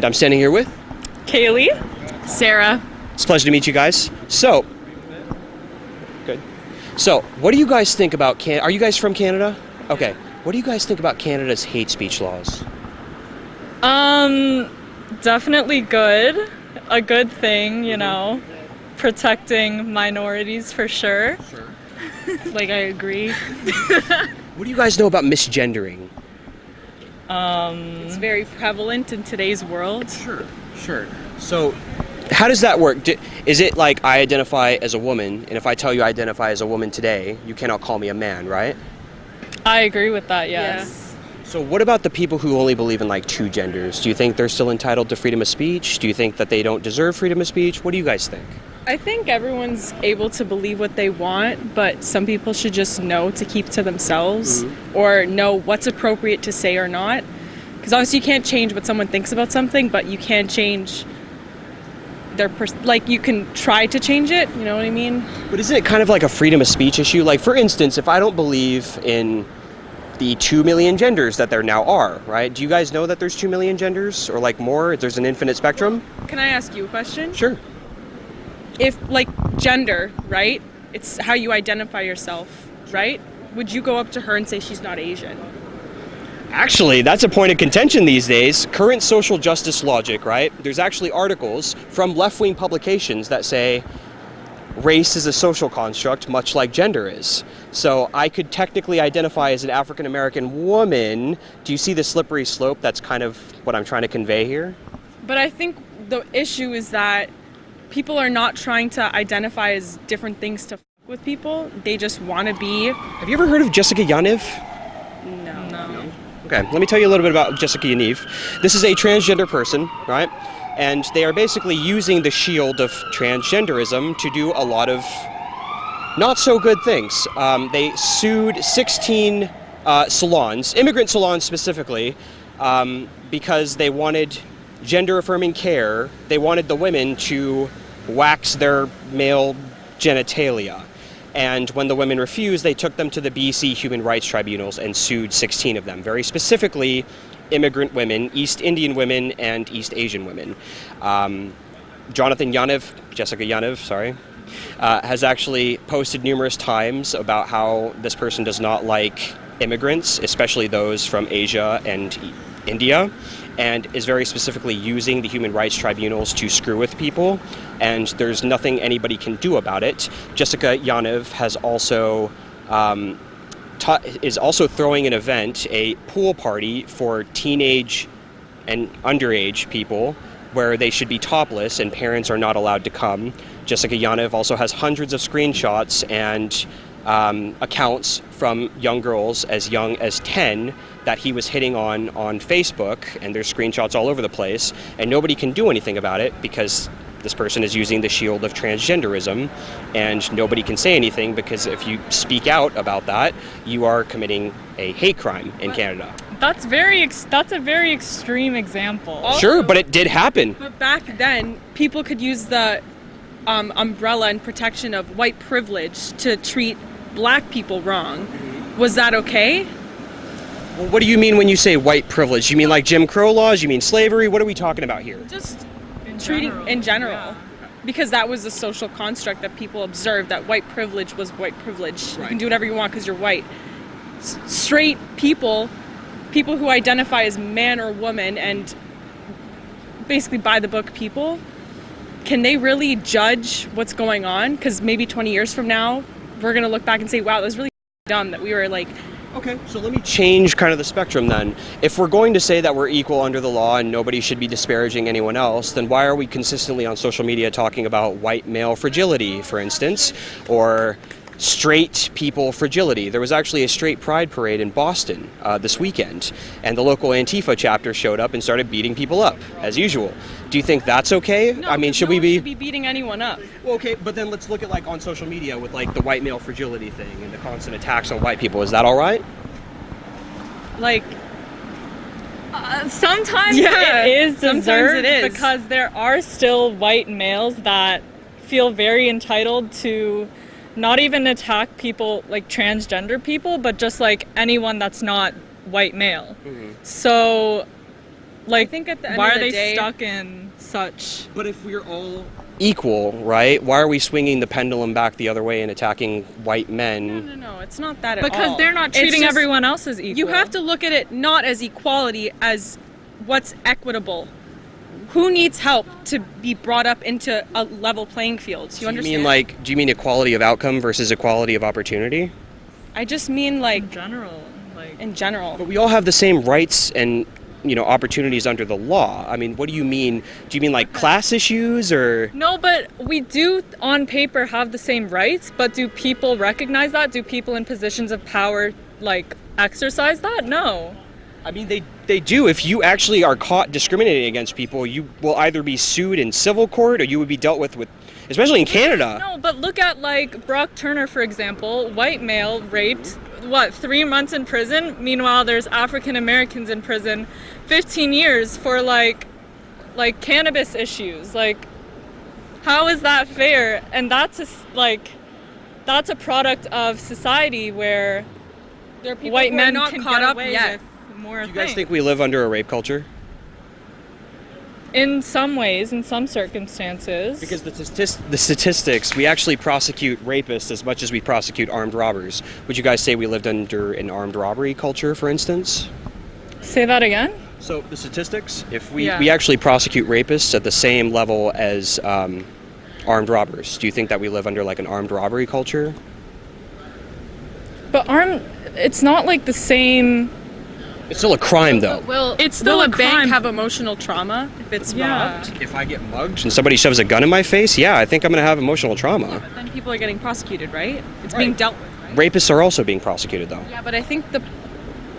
I'm standing here with. Kaylee. Sarah. It's a pleasure to meet you guys. So, good. So, what do you guys think about Are you guys from Canada? Okay. What do you guys think about Canada's hate speech laws? Definitely good. A good thing, you know. Protecting minorities for sure. Like, I agree. What do you guys know about misgendering? It's very prevalent in today's world. Sure. So, how does that work? Is it like I identify as a woman, and if I tell you I identify as a woman today, you cannot call me a man, right? I agree with that, yes. So what about the people who only believe in like two genders? Do you think they're still entitled to freedom of speech? Do you think that they don't deserve freedom of speech? What do you guys think? I think everyone's able to believe what they want, but some people should just know to keep to themselves or know what's appropriate to say or not. Because obviously you can't change what someone thinks about something, but you can change their you can try to change it, you know what I mean? But isn't it kind of like a freedom of speech issue? Like, for instance, if I don't believe in the 2 million genders that there now are, right? Do you guys know that there's 2 million genders or like more? There's an infinite spectrum? Can I ask you a question? Sure. If, like, gender, right? It's how you identify yourself, right? Would you go up to her and say she's not Asian? Actually, that's a point of contention these days. Current social justice logic, right? There's actually articles from left-wing publications that say race is a social construct, much like gender is. So I could technically identify as an African-American woman. Do you see the slippery slope? That's kind of what I'm trying to convey here. But I think the issue is that people are not trying to identify as different things to f with people. They just want to be. Have you ever heard of Jessica Yaniv? No. Okay, let me tell you a little bit about Jessica Yaniv. This is a transgender person, right? And they are basically using the shield of transgenderism to do a lot of not so good things. They sued 16 salons, immigrant salons specifically, because they wanted gender-affirming care. They wanted the women to wax their male genitalia. And when the women refused, they took them to the BC Human Rights Tribunals and sued 16 of them, very specifically immigrant women, East Indian women, and East Asian women. Jessica Yaniv, has actually posted numerous times about how this person does not like immigrants, especially those from Asia and India, and is very specifically using the human rights tribunals to screw with people, and there's nothing anybody can do about it. Jessica Yaniv has also is also throwing an event, a pool party for teenage and underage people where they should be topless and parents are not allowed to come. Jessica Yaniv also has hundreds of screenshots and accounts from young girls as young as 10 that he was hitting on Facebook, and there's screenshots all over the place, and nobody can do anything about it because this person is using the shield of transgenderism, and nobody can say anything because if you speak out about that, you are committing a hate crime in Canada. That's a very extreme example. Also, sure, but it did happen. But back then, people could use the umbrella and protection of white privilege to treat black people wrong. Was that okay? Well, what do you mean when you say white privilege? You mean like Jim Crow laws? You mean slavery? What are we talking about here? Just treating in general. Yeah. Because that was a social construct that people observed, that white privilege was white privilege. Right. You can do whatever you want because you're white. Straight people who identify as man or woman and basically by the book people, can they really judge what's going on? Because maybe 20 years from now, we're going to look back and say, wow, that was really dumb that we were like... Okay, so let me change kind of the spectrum then. If we're going to say that we're equal under the law and nobody should be disparaging anyone else, then why are we consistently on social media talking about white male fragility, for instance, or straight people fragility? There was actually a straight pride parade in Boston this weekend, and the local Antifa chapter showed up and started beating people up, as usual. Do you think that's okay? No, I mean, should no we be... should be beating anyone up? Well, okay, but then let's look at like on social media with like the white male fragility thing and the constant attacks on white people. Is that all right? Like... sometimes yeah, it is deserved, sometimes it is. because there are still white males that feel very entitled to not even attack people like transgender people, but just like anyone that's not white male. So Like, think at the end why of are the they day- stuck in such? But if we're all equal, right? Why are we swinging the pendulum back the other way and attacking white men? No, it's not that at all. Because they're not It's treating just- everyone else as equal. You have to look at it not as equality, as what's equitable. Who needs help to be brought up into a level playing field? Do you understand? Do you mean equality of outcome versus equality of opportunity? I just mean like in general, like. in general. But we all have the same rights and, opportunities under the law. I mean, what do you mean? Do you mean like class issues or? No, but we do on paper have the same rights, but do people recognize that? Do people in positions of power like exercise that? No. I mean, they do. If you actually are caught discriminating against people, you will either be sued in civil court or you would be dealt with, especially in Canada. No, but look at like Brock Turner, for example, white male raped, 3 months in prison? Meanwhile, there's African Americans in prison 15 years for like cannabis issues. Like, how is that fair? And that's a product of society where There are people white who are men not can caught get up away yet. with more Do you guys things. think we live under a rape culture? In some ways, in some circumstances. Because the statistics, we actually prosecute rapists as much as we prosecute armed robbers. Would you guys say we lived under an armed robbery culture, for instance? Say that again? So the statistics, if we Yeah. actually prosecute rapists at the same level as armed robbers, do you think that we live under like an armed robbery culture? But it's not like the same. It's still a crime, though. It's still will a a bank crime. have emotional trauma if it's Yeah. robbed? If I get mugged and somebody shoves a gun in my face, yeah, I think I'm going to have emotional trauma. But then people are getting prosecuted, right? It's being dealt with, right? Rapists are also being prosecuted, though. Yeah, but I think the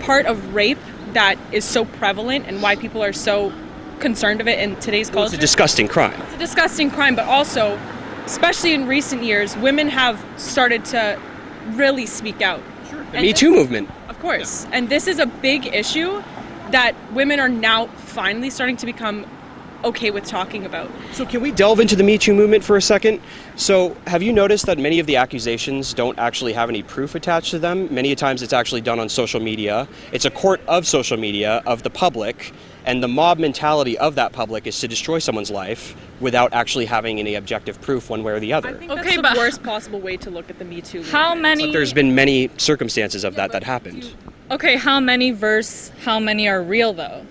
part of rape that is so prevalent and why people are so concerned of it in today's Well, it's culture. a disgusting crime. It's a disgusting crime, but also, especially in recent years, women have started to really speak out. The Me Too movement. Of course. And this is a big issue that women are now finally starting to become okay with talking about. So can we delve into the Me Too movement for a second? So have you noticed that many of the accusations don't actually have any proof attached to them? Many times it's actually done on social media. It's a court of social media, of the public, and the mob mentality of that public is to destroy someone's life without actually having any objective proof one way or the I other. think Okay, that's the but- worst possible way to look at the Me Too movement. How many? But there's been many circumstances of that happened. Okay, how many versus how many are real though?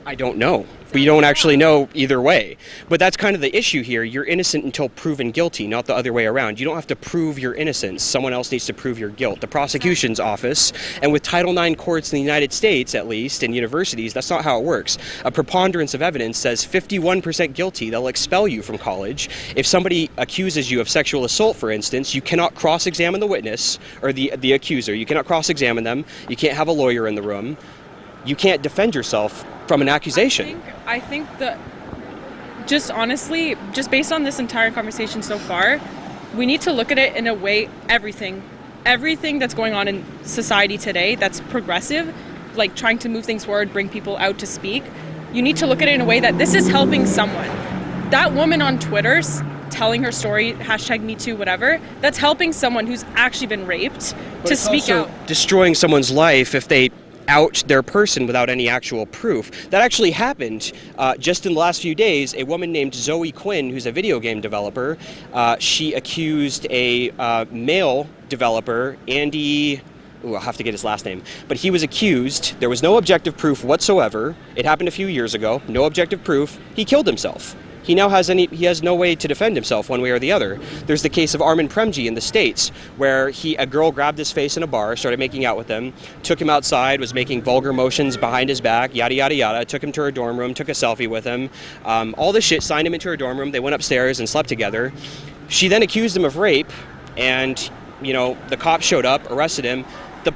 I don't know. We don't actually know either way. But that's kind of the issue here. You're innocent until proven guilty, not the other way around. You don't have to prove your innocence. Someone else needs to prove your guilt. The prosecution's office, and with Title IX courts in the United States, at least, and universities, that's not how it works. A preponderance of evidence says 51% guilty. They'll expel you from college. If somebody accuses you of sexual assault, for instance, you cannot cross-examine the witness or the accuser. You cannot cross-examine them. You can't have a lawyer in the room. You can't defend yourself from an accusation. I think that just honestly, just based on this entire conversation so far, we need to look at it in a way, everything that's going on in society today that's progressive, like trying to move things forward, bring people out to speak, you need to look at it in a way that this is helping someone. That woman on Twitter's telling her story, #MeToo, whatever, that's helping someone who's actually been raped to speak out. Destroying someone's life if they out their person without any actual proof. That actually happened just in the last few days. A woman named Zoe Quinn, who's a video game developer, she accused a male developer, Andy, I'll have to get his last name, but he was accused. There was no objective proof whatsoever. It happened a few years ago. No objective proof. He killed himself. He has no way to defend himself one way or the other. There's the case of Armin Premji in the States, where a girl grabbed his face in a bar, started making out with him, took him outside, was making vulgar motions behind his back, yada, yada, yada, took him to her dorm room, took a selfie with him, all this shit, signed him into her dorm room. They went upstairs and slept together. She then accused him of rape, and, the cops showed up, arrested him. The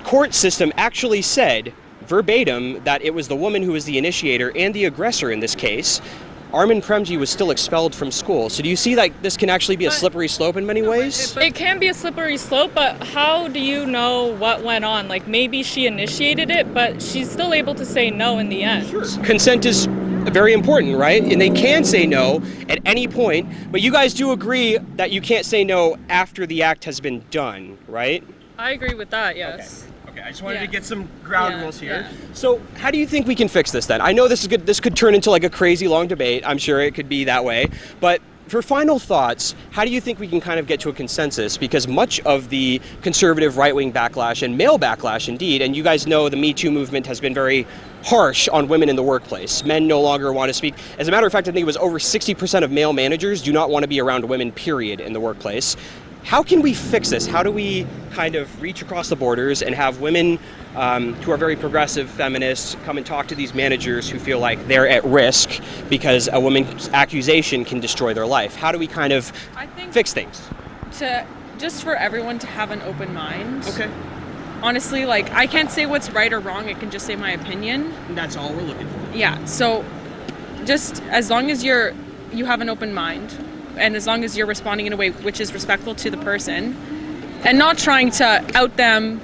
court system actually said, verbatim, that it was the woman who was the initiator and the aggressor in this case. Armin Premji was still expelled from school. So do you see that this can actually be a slippery slope in many ways? It can be a slippery slope, but how do you know what went on? Like, maybe she initiated it, but she's still able to say no in the end. Consent is very important, right? And they can say no at any point, but you guys do agree that you can't say no after the act has been done, right? I agree with that, yes. Okay, I just wanted Yeah. to get some ground Yeah, rules here. yeah. So, how do you think we can fix this then? I know this is good. This could turn into like a crazy long debate. I'm sure it could be that way. But for final thoughts, how do you think we can kind of get to a consensus? Because much of the conservative right-wing backlash and male backlash, indeed, and you guys know the Me Too movement has been very harsh on women in the workplace. Men no longer want to speak. As a matter of fact, I think it was over 60% of male managers do not want to be around women, period, in the workplace. How can we fix this? How do we kind of reach across the borders and have women who are very progressive feminists come and talk to these managers who feel like they're at risk because a woman's accusation can destroy their life? How do we kind of I think fix things? just for everyone to have an open mind. Okay. Honestly, like, I can't say what's right or wrong. I can just say my opinion. And that's all we're looking for. Yeah. So, just as long as you have an open mind, and as long as you're responding in a way which is respectful to the person, and not trying to out them,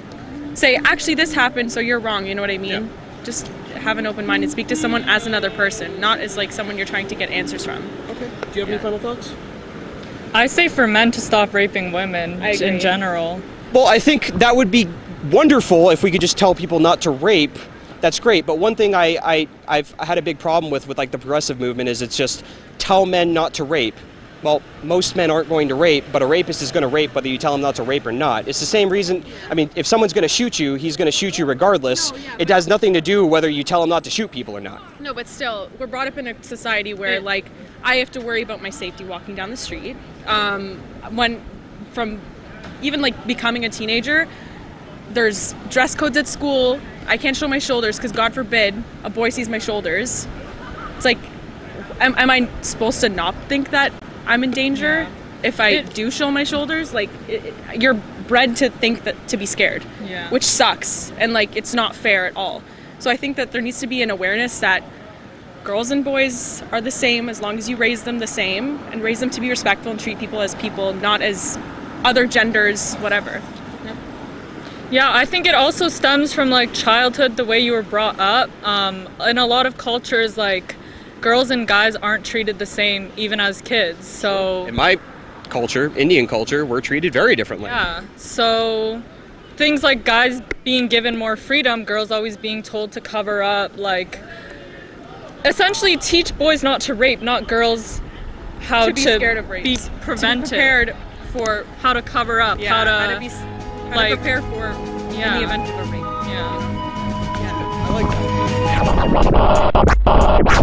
say, actually this happened, so you're wrong. You know what I mean? Yeah. Just have an open mind and speak to someone as another person, not as like someone you're trying to get answers from. Okay. Do you have any final thoughts? I say for men to stop raping women I agree. in general. Well, I think that would be wonderful if we could just tell people not to rape. That's great. But one thing I've had a big problem with like the progressive movement is it's just tell men not to rape. Well, most men aren't going to rape, but a rapist is going to rape whether you tell him not to rape or not. It's the same reason. I mean, if someone's going to shoot you, he's going to shoot you regardless. No, yeah, It has nothing to do whether you tell him not to shoot people or not. No, but still, we're brought up in a society where, like, I have to worry about my safety walking down the street. From even, like, becoming a teenager, there's dress codes at school. I can't show my shoulders because, God forbid, a boy sees my shoulders. It's like, am I supposed to not think that I'm in danger if I do show my shoulders? Like, you're bred to think that to be scared, which sucks, and like it's not fair at all. So I think that there needs to be an awareness that girls and boys are the same as long as you raise them the same and raise them to be respectful and treat people as people, not as other genders, whatever. Yeah, I think it also stems from like childhood, the way you were brought up. In a lot of cultures, like girls and guys aren't treated the same even as kids. So In my culture, Indian culture, we're treated very differently. yeah, so things like guys being given more freedom, girls always being told to cover up, like essentially teach boys not to rape, not girls how To be scared of rape. be To be prevented, prepared for how to cover up, how to like- prepare for in the event of a rape. yeah. I like that.